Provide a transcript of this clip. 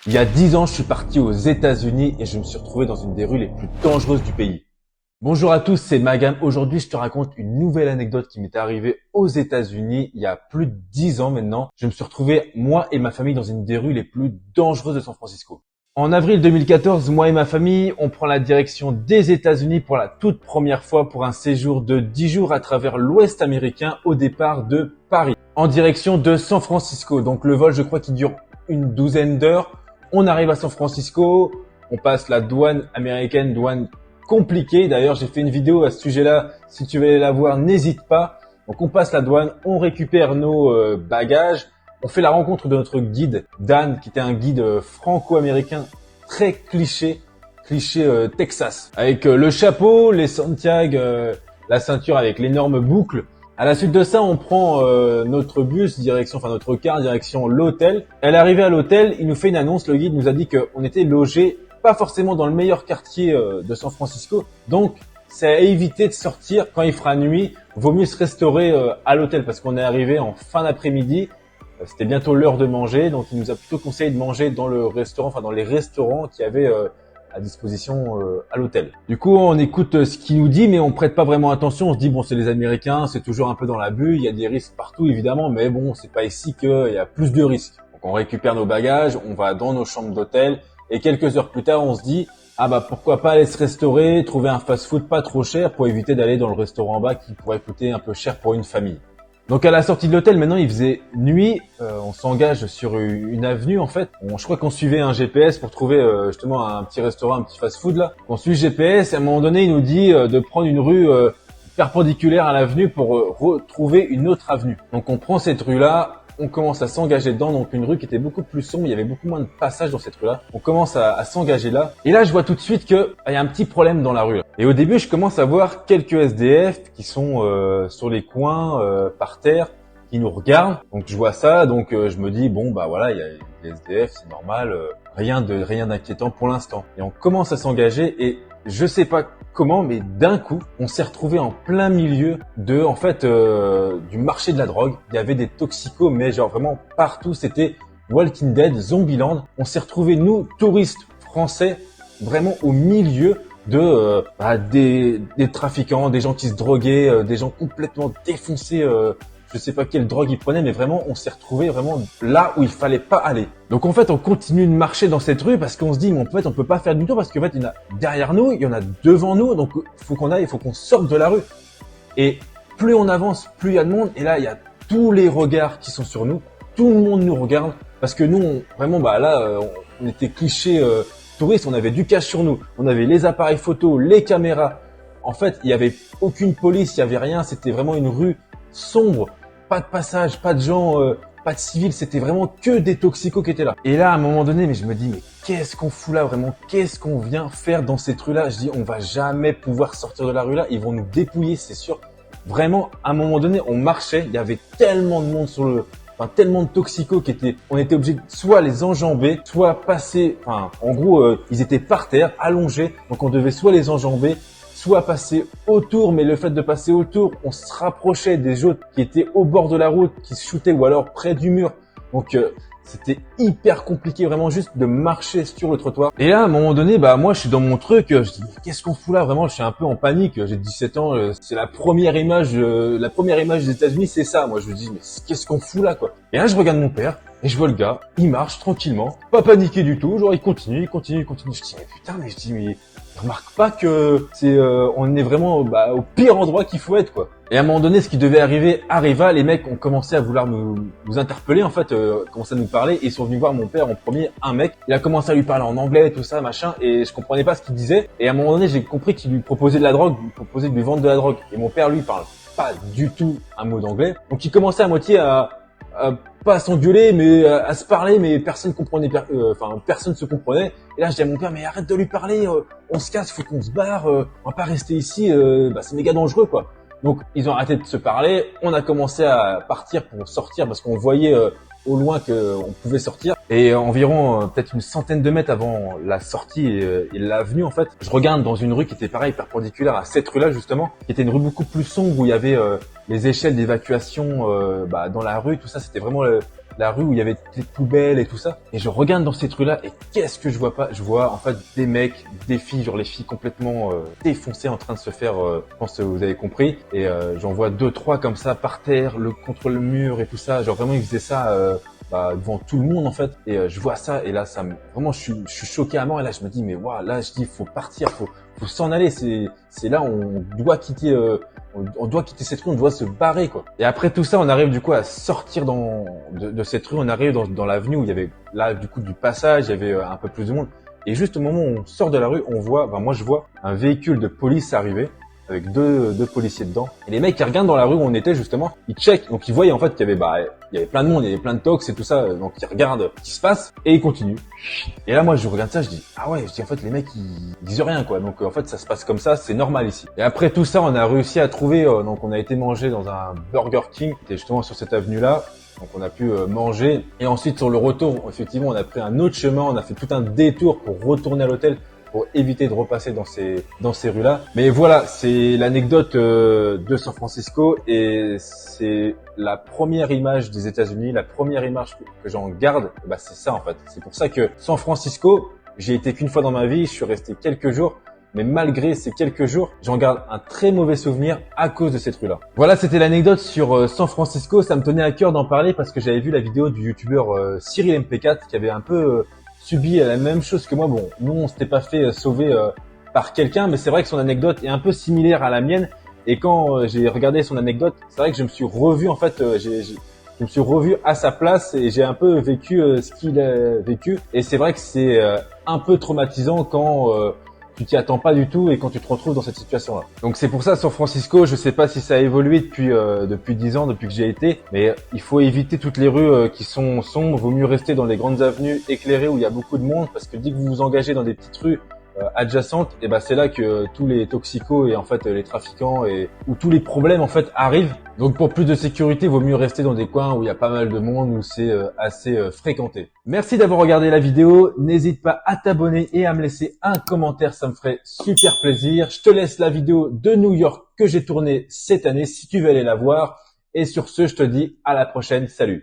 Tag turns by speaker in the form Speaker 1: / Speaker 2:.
Speaker 1: Il y a 10 ans, je suis parti aux États-Unis et je me suis retrouvé dans une des rues les plus dangereuses du pays. Bonjour à tous, c'est Magam. Aujourd'hui, je te raconte une nouvelle anecdote qui m'est arrivée aux États-Unis il y a plus de 10 ans maintenant. Je me suis retrouvé, moi et ma famille, dans une des rues les plus dangereuses de San Francisco. En avril 2014, moi et ma famille, on prend la direction des États-Unis pour la toute première fois pour un séjour de 10 jours à travers l'Ouest américain au départ de Paris, en direction de San Francisco. Donc le vol, je crois qu'il dure une douzaine d'heures. On arrive à San Francisco, on passe la douane américaine, douane compliquée. D'ailleurs, j'ai fait une vidéo à ce sujet-là. Si tu veux aller la voir, n'hésite pas. Donc, on passe la douane, on récupère nos bagages. On fait la rencontre de notre guide, Dan, qui était un guide franco-américain très cliché Texas. Avec le chapeau, les Santiago, la ceinture avec l'énorme boucle. À la suite de ça, on prend notre car direction l'hôtel. À l'arrivée à l'hôtel, il nous fait une annonce. Le guide nous a dit qu'on était logé pas forcément dans le meilleur quartier de San Francisco. Donc, c'est à éviter de sortir quand il fera nuit. Vaut mieux se restaurer à l'hôtel parce qu'on est arrivé en fin d'après-midi. C'était bientôt l'heure de manger. Donc, il nous a plutôt conseillé de manger dans le restaurant, dans les restaurants qui avaient à disposition à l'hôtel. Du coup, on écoute ce qu'il nous dit, mais on prête pas vraiment attention. On se dit bon, c'est les Américains, c'est toujours un peu dans l'abus. Il y a des risques partout, évidemment, mais bon, c'est pas ici qu'il y a plus de risques. Donc, on récupère nos bagages, on va dans nos chambres d'hôtel, et quelques heures plus tard, on se dit ah bah pourquoi pas aller se restaurer, trouver un fast-food pas trop cher pour éviter d'aller dans le restaurant en bas qui pourrait coûter un peu cher pour une famille. Donc à la sortie de l'hôtel, maintenant il faisait nuit, on s'engage sur une avenue en fait. Je crois qu'on suivait un GPS pour trouver justement un petit restaurant, un petit fast-food là. On suit le GPS et à un moment donné il nous dit de prendre une rue perpendiculaire à l'avenue pour retrouver une autre avenue. Donc on prend cette rue là, on commence à s'engager dedans, donc une rue qui était beaucoup plus sombre, il y avait beaucoup moins de passages dans cette rue-là. On commence à s'engager là. Et là, je vois tout de suite qu'il y a un petit problème dans la rue. Là. Et au début, je commence à voir quelques SDF qui sont sur les coins, par terre, qui nous regardent. Donc je vois ça, donc je me dis, bon bah voilà, il y a des SDF, c'est normal, rien d'inquiétant pour l'instant. Et on commence à s'engager et je sais pas comment, mais d'un coup, on s'est retrouvé en plein milieu du marché de la drogue. Il y avait des toxicos, mais genre vraiment partout. C'était Walking Dead, Zombieland. On s'est retrouvé nous, touristes français, vraiment au milieu de des trafiquants, des gens qui se droguaient, des gens complètement défoncés. Je sais pas quelle drogue ils prenaient, mais vraiment, on s'est retrouvé vraiment là où il fallait pas aller. Donc en fait, on continue de marcher dans cette rue parce qu'on se dit, mais en fait, on peut pas faire demi-tour parce qu'en fait, il y en a derrière nous, il y en a devant nous, donc il faut qu'on sorte de la rue. Et plus on avance, plus il y a de monde, et là, il y a tous les regards qui sont sur nous. Tout le monde nous regarde parce que nous, on était clichés touristes, on avait du cash sur nous, on avait les appareils photo, les caméras. En fait, il y avait aucune police, il y avait rien, c'était vraiment une rue sombre. Pas de passage, pas de gens, pas de civils, c'était vraiment que des toxicos qui étaient là. Et là, à un moment donné, mais je me dis, mais qu'est-ce qu'on fout là vraiment? Qu'est-ce qu'on vient faire dans cette rue-là? Je dis, on va jamais pouvoir sortir de la rue là, ils vont nous dépouiller, c'est sûr. Vraiment, à un moment donné, on marchait, il y avait tellement de monde tellement de toxicos on était obligé de soit les enjamber, soit passer, en gros, ils étaient par terre, allongés, donc on devait soit les enjamber, soit passer autour, mais le fait de passer autour, on se rapprochait des autres qui étaient au bord de la route, qui se shootaient ou alors près du mur. Donc c'était hyper compliqué vraiment juste de marcher sur le trottoir. Et là, à un moment donné, moi je suis dans mon truc, je dis qu'est-ce qu'on fout là vraiment, je suis un peu en panique, j'ai 17 ans, c'est la première image des États-Unis, c'est ça. Moi je me dis mais qu'est-ce qu'on fout là quoi. Et là je regarde mon père et je vois le gars, il marche tranquillement, pas paniqué du tout, genre il continue. Je dis mais putain, mais je remarque pas que on est vraiment au pire endroit qu'il faut être quoi. Et à un moment donné, ce qui devait arriver arriva, les mecs ont commencé à vouloir nous interpeller en fait, commencé à nous parler et ils sont venus voir mon père en premier, un mec, il a commencé à lui parler en anglais tout ça machin et je comprenais pas ce qu'il disait et à un moment donné, j'ai compris qu'il lui proposait de la drogue, il proposait de lui vendre de la drogue et mon père lui parle pas du tout un mot d'anglais. Donc il commençait à moitié à pas à s'engueuler mais à se parler mais personne comprenait personne se comprenait et là je dis à mon père mais arrête de lui parler, on se casse, faut qu'on se barre, on va pas rester ici, c'est méga dangereux quoi. Donc ils ont arrêté de se parler, on a commencé à partir pour sortir parce qu'on voyait au loin qu'on pouvait sortir et environ peut-être une centaine de mètres avant la sortie et l'avenue en fait, je regarde dans une rue qui était pareil perpendiculaire à cette rue là justement, qui était une rue beaucoup plus sombre où il y avait les échelles d'évacuation dans la rue, tout ça c'était vraiment la rue où il y avait des poubelles et tout ça. Et je regarde dans cette rue-là et qu'est-ce que je vois pas? Je vois en fait des mecs, des filles, genre les filles complètement défoncées en train de se faire, je pense que vous avez compris. Et j'en vois deux, trois comme ça par terre, contre le mur et tout ça. Genre vraiment ils faisaient ça devant tout le monde en fait. Et je vois ça et là vraiment je suis choqué à mort. Et là je me dis mais waouh, là je dis faut partir, faut s'en aller. C'est là on doit quitter. On doit quitter cette rue, on doit se barrer quoi. Et après tout ça, on arrive du coup à sortir de cette rue, on arrive dans l'avenue où il y avait là du coup du passage, il y avait un peu plus de monde. Et juste au moment où on sort de la rue, on voit, moi je vois un véhicule de police arriver avec deux policiers dedans. Et les mecs qui regardent dans la rue où on était justement, ils checkent, donc ils voyaient en fait qu'il y avait il y avait plein de monde, il y avait plein de tox et tout ça, donc ils regardent ce qui se passe et ils continuent. Et là moi je regarde ça, je dis ah ouais, je dis en fait les mecs ils disent rien quoi, donc en fait ça se passe comme ça, c'est normal ici. Et après tout ça on a réussi à trouver, donc on a été manger dans un Burger King, qui était justement sur cette avenue là. Donc on a pu manger et ensuite sur le retour, effectivement, on a pris un autre chemin, on a fait tout un détour pour retourner à l'hôtel pour éviter de repasser dans ces rues-là. Mais voilà, c'est l'anecdote de San Francisco et c'est la première image des États-Unis, la première image que j'en garde, c'est ça en fait. C'est pour ça que San Francisco, j'y ai été qu'une fois dans ma vie, je suis resté quelques jours. Mais malgré ces quelques jours, j'en garde un très mauvais souvenir à cause de cette rue-là. Voilà, c'était l'anecdote sur San Francisco. Ça me tenait à cœur d'en parler parce que j'avais vu la vidéo du youtubeur Cyril MP4 qui avait un peu subi la même chose que moi. Bon, nous, on s'était pas fait sauver par quelqu'un, mais c'est vrai que son anecdote est un peu similaire à la mienne. Et quand j'ai regardé son anecdote, c'est vrai que je me suis revu, en fait, je me suis revu à sa place et j'ai un peu vécu ce qu'il a vécu. Et c'est vrai que c'est un peu traumatisant quand tu t'y attends pas du tout et quand tu te retrouves dans cette situation-là. Donc c'est pour ça San Francisco, je sais pas si ça a évolué depuis 10 ans, depuis que j'y ai été, mais il faut éviter toutes les rues qui sont sombres, vaut mieux rester dans les grandes avenues éclairées où il y a beaucoup de monde parce que dès que vous vous engagez dans des petites rues adjacentes, et c'est là que tous les toxicos et en fait les trafiquants et où tous les problèmes en fait arrivent. Donc pour plus de sécurité, vaut mieux rester dans des coins où il y a pas mal de monde, où c'est assez fréquenté. Merci d'avoir regardé la vidéo. N'hésite pas à t'abonner et à me laisser un commentaire, ça me ferait super plaisir. Je te laisse la vidéo de New York que j'ai tournée cette année si tu veux aller la voir. Et sur ce, je te dis à la prochaine. Salut.